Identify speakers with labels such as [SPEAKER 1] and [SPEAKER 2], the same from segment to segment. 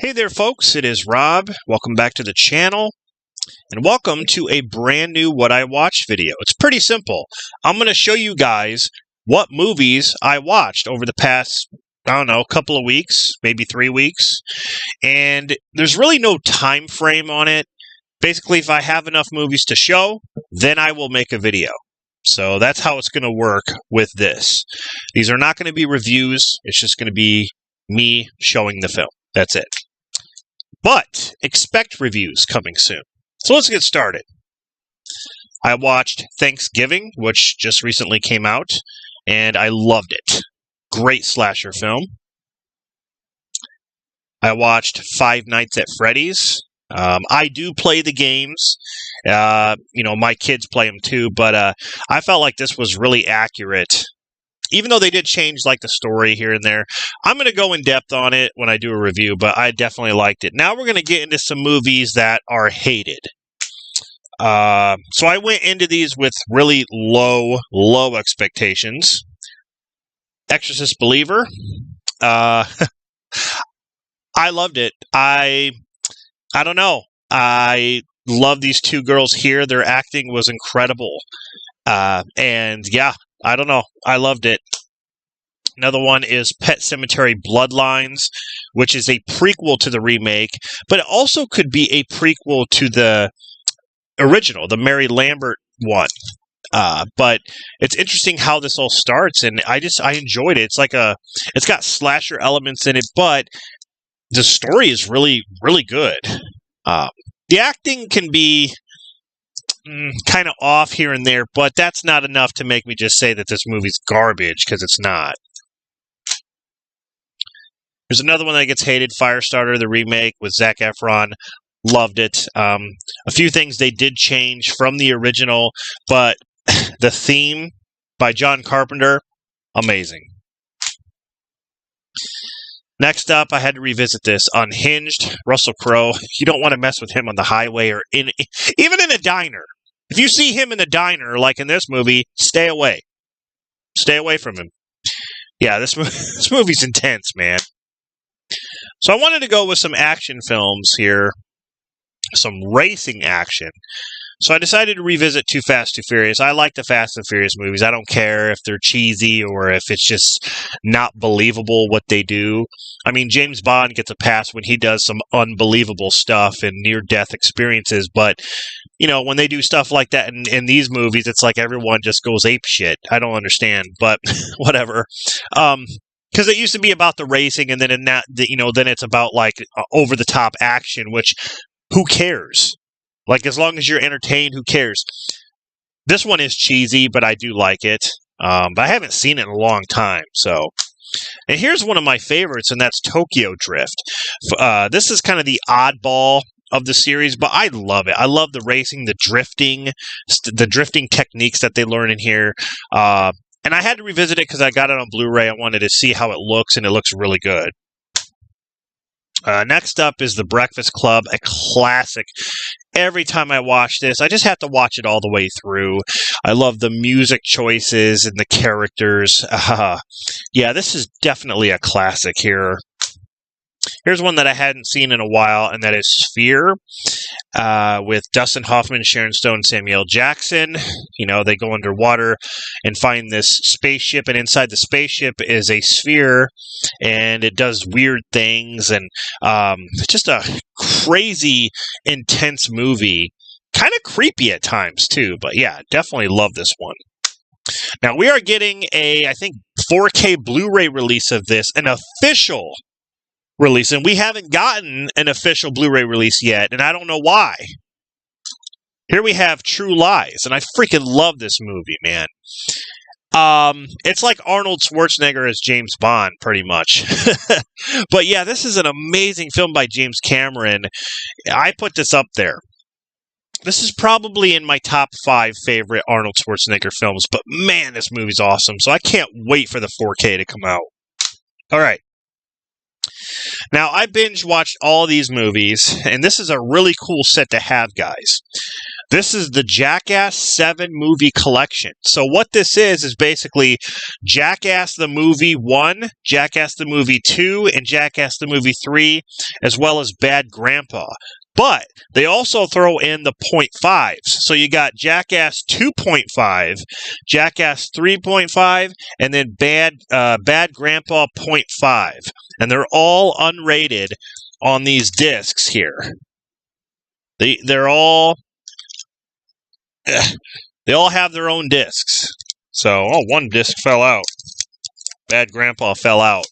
[SPEAKER 1] Hey there, folks. It is Rob. Welcome back to the channel, and welcome to a brand new What I Watched video. It's pretty simple. I'm going to show you guys what movies I watched over the past, couple of weeks, maybe 3 weeks, and there's really no time frame on it. Basically, if I have enough movies to show, then I will make a video. So that's how it's going to work with this. These are not going to be reviews. It's just going to be me showing the film. That's it. But expect reviews coming soon. So let's get started. I watched Thanksgiving, which just recently came out, and I loved it. Great slasher film. I watched Five Nights at Freddy's. I do play the games. My kids play them too, but I felt like this was really accurate. Even though they did change like the story here and there, I'm going to go in depth on it when I do a review, but I definitely liked it. Now we're going to get into some movies that are hated. So I went into these with really low expectations. Exorcist Believer. I loved it. I don't know. I love these two girls here. Their acting was incredible. And yeah. I don't know. I loved it. Another one is Pet Sematary Bloodlines, which is a prequel to the remake, but it also could be a prequel to the original, the Mary Lambert one. But it's interesting how this all starts, and I enjoyed it. It's got slasher elements in it, but the story is really, really good. The acting can be kind of off here and there, but that's not enough to make me just say that this movie's garbage, because it's not. There's another one that gets hated, Firestarter, the remake with Zac Efron. Loved it. A few things they did change from the original, but the theme by John Carpenter, amazing. Next up, I had to revisit this. Unhinged, Russell Crowe. You don't want to mess with him on the highway or even in a diner. If you see him in a diner, like in this movie, stay away. Stay away from him. Yeah, this movie's intense, man. So I wanted to go with some action films here. Some racing action. So I decided to revisit Too Fast, Too Furious. I like the Fast and Furious movies. I don't care if they're cheesy or if it's just not believable what they do. I mean, James Bond gets a pass when he does some unbelievable stuff and near-death experiences, but, when they do stuff like that in these movies, it's like everyone just goes ape shit. I don't understand, but whatever. Because it used to be about the racing, and then then it's about like over-the-top action, which who cares? Like, as long as you're entertained, who cares? This one is cheesy, but I do like it. But I haven't seen it in a long time, so. And here's one of my favorites, and that's Tokyo Drift. This is kind of the oddball of the series, but I love it. I love the racing, the drifting techniques that they learn in here. And I had to revisit it because I got it on Blu-ray. I wanted to see how it looks, and it looks really good. Next up is The Breakfast Club, a classic. Every time I watch this, I just have to watch it all the way through. I love the music choices and the characters. Yeah, this is definitely a classic here. Here's one that I hadn't seen in a while, and that is Sphere, with Dustin Hoffman, Sharon Stone, Samuel Jackson. They go underwater and find this spaceship, and inside the spaceship is a sphere, and it does weird things, and just a crazy, intense movie. Kind of creepy at times, too, but yeah, definitely love this one. Now, we are getting I think, 4K Blu-ray release of this, an official release, and we haven't gotten an official Blu-ray release yet, and I don't know why. Here we have True Lies, and I freaking love this movie, man. It's like Arnold Schwarzenegger as James Bond, pretty much. But yeah, this is an amazing film by James Cameron. I put this up there. This is probably in my top 5 favorite Arnold Schwarzenegger films, but man, this movie's awesome, so I can't wait for the 4K to come out. All right. Now, I binge watched all these movies, and this is a really cool set to have, guys. This is the Jackass 7 movie collection. So what this is basically Jackass the movie 1, Jackass the movie 2, and Jackass the movie 3, as well as Bad Grandpa. But they also throw in the 0.5s. So you got Jackass 2.5, Jackass 3.5, and then Bad Grandpa 0.5. And they're all unrated on these discs here. They're all... They all have their own discs. So, one disc fell out. Bad Grandpa fell out.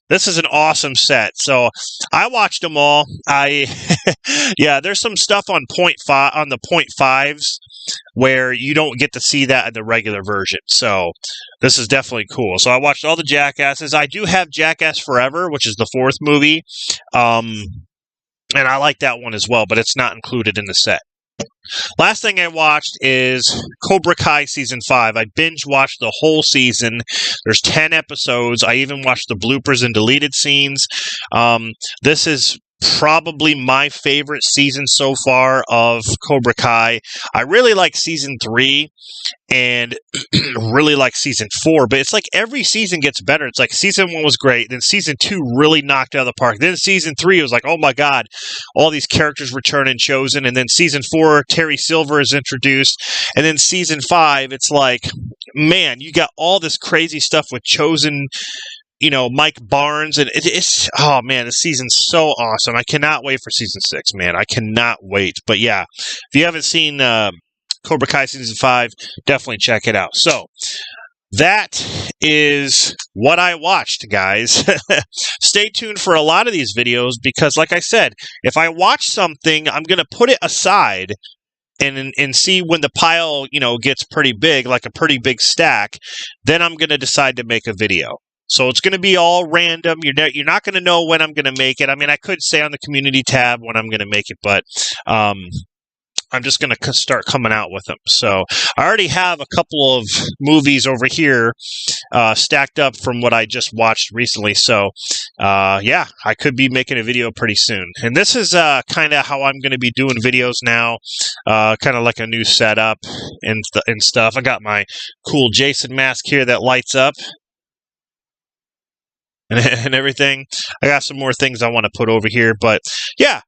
[SPEAKER 1] This is an awesome set. So, I watched them all. Yeah, there's some stuff on the 0.5s where you don't get to see that in the regular version. So, this is definitely cool. So, I watched all the Jackasses. I do have Jackass Forever, which is the 4th movie. And I like that one as well, but it's not included in the set. Last thing I watched is Cobra Kai Season 5. I binge-watched the whole season. There's 10 episodes. I even watched the bloopers and deleted scenes. This is probably my favorite season so far of Cobra Kai. I really like Season 3 and really like Season 4, but it's like every season gets better. It's like Season 1 was great, then Season 2 really knocked out of the park. Then Season 3 was like, oh my god, all these characters return and chosen. And then Season 4, Terry Silver is introduced. And then Season 5, it's like, man, you got all this crazy stuff with Chosen, Mike Barnes, and it's oh man, the season's so awesome. I cannot wait for Season 6, man. I cannot wait. But yeah, if you haven't seen Cobra Kai Season 5, definitely check it out. So, that is what I watched, guys. Stay tuned for a lot of these videos because, like I said, if I watch something, I'm going to put it aside and see when the pile, gets pretty big, like a pretty big stack, then I'm going to decide to make a video. So it's going to be all random. You're not going to know when I'm going to make it. I mean, I could say on the community tab when I'm going to make it, but I'm just going to start coming out with them. So I already have a couple of movies over here stacked up from what I just watched recently. So yeah, I could be making a video pretty soon. And this is kind of how I'm going to be doing videos now, kind of like a new setup and stuff. I got my cool Jason mask here that lights up. And everything. I got some more things I want to put over here. But yeah,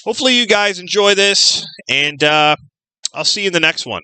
[SPEAKER 1] hopefully you guys enjoy this. And I'll see you in the next one.